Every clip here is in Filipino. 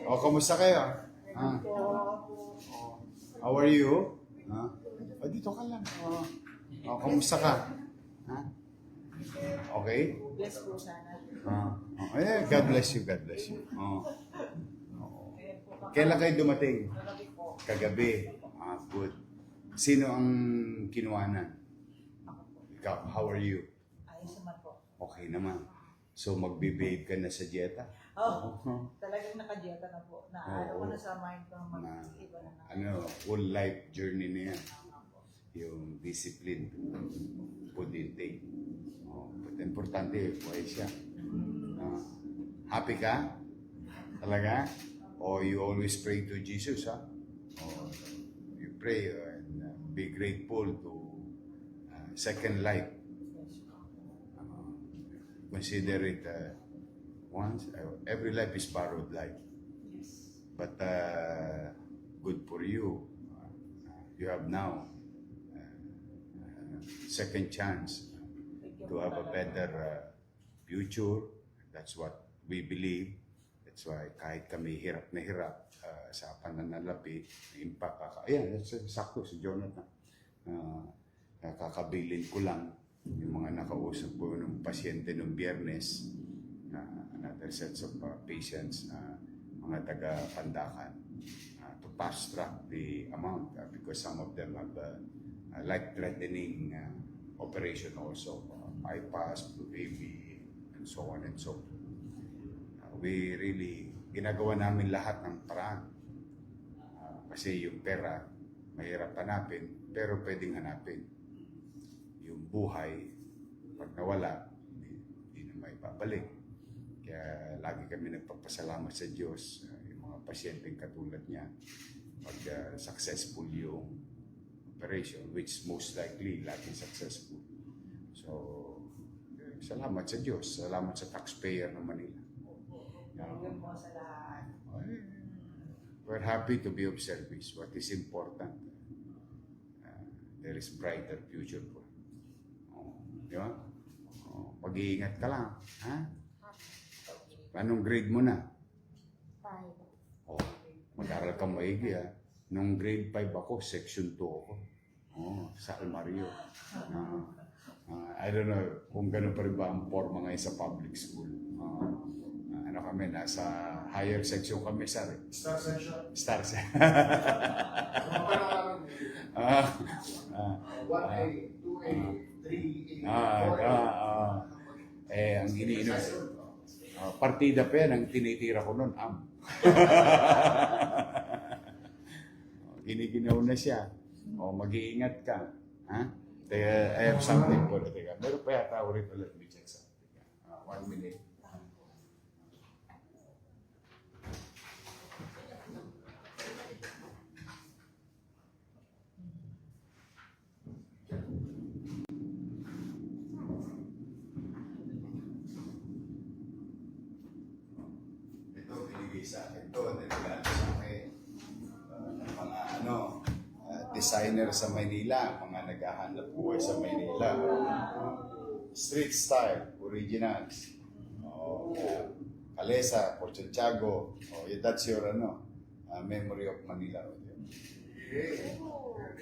O, kamusta kayo? Ah. How are you? Ha? O, dito ka lang. O, kamusta ka? Ha? Okay? Bless po sana. God bless you, God bless you. Kailan kayo dumating? Kagabi po. Kagabi. Good. Sino ang kinuhanan? Ako po. Ikaw, how are you? Ayos naman po. Okay naman. So, magbe-bathe ka na sa dieta? Talagang nakadyeta na po. Naano ko na sa mind ko mag-iba na. Whole life journey na yan. Yung discipline, food intake. But importante, buhay siya. Happy ka? Talaga? Or you always pray to Jesus, ha? Or you pray and be grateful to second life. Consider it once. Every life is borrowed life. Yes. But good for you. You have now second chance to have a better future. That's what we believe. That's why kahit kami hirap na hirap sa pananalapi, impact ayan, that's sakto si Jonathan. Kakabilin ko lang yung mga nakausap ko ng pasyente ng Biyernes, another sets of patients, mga taga-Pandakan, to fast track the amount because some of them have life-threatening operation also, bypass, AV, and so on and so forth. We really, ginagawa namin lahat ng paraan. Kasi yung pera, mahirap hanapin, pero pwedeng hanapin. Yung buhay, pag nawala, hindi na may babalik. Kaya lagi kami nagpapasalamat sa Diyos, yung mga pasyenteng katulad niya, pag successful yung operation, which most likely laging successful. So, salamat sa Diyos, salamat sa taxpayer ng Manila. Talagang po sa lahat. We're happy to be of service. What is important, there is brighter future for. Di ba? Pag-iingat ka lang. Ha? Anong grade mo na? 5. Mag-aral ka maigi, ha? Nung grade 5 ako, section 2 ako. Sa Almario. I don't know kung gano'n pa rin ba ang forma ngayon sa public school. Ano kami, nasa higher section kami, sir. Star section. Star section. 1A, 2A, 3A, 4A. Ang iniinom. Partida pa yan, ang tinitira ko noon, Giniginaw na siya. Mag-iingat ka. Ha? I have something for it. Meron pa yata ulit. Let me check something. 1 minute. Ito, binigay sa akin. Ito, nilagay sa akin. Mga designer sa Maynila, mga naghahanap buhay sa Maynila. Street style, originals. Calesa, Por Santiago. That's your memory of Manila.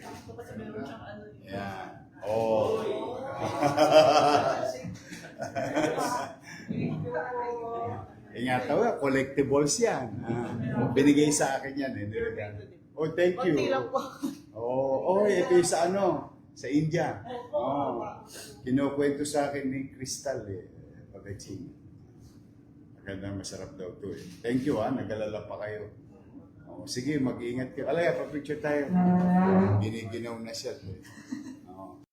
Ako pa sa meron siyang ano. Yeah. Ingatan mo, collectibles yan. Binigay sa akin yan. Thank you. Konti lang po. Ito yung sa India. Kinukwento sa akin ni Crystal Pagaching. Maganda, masarap daw ito Thank you nagalala pa kayo. Sige, mag-iingat kayo. Alaya, pa-picture tayo. Giniginaw na siya.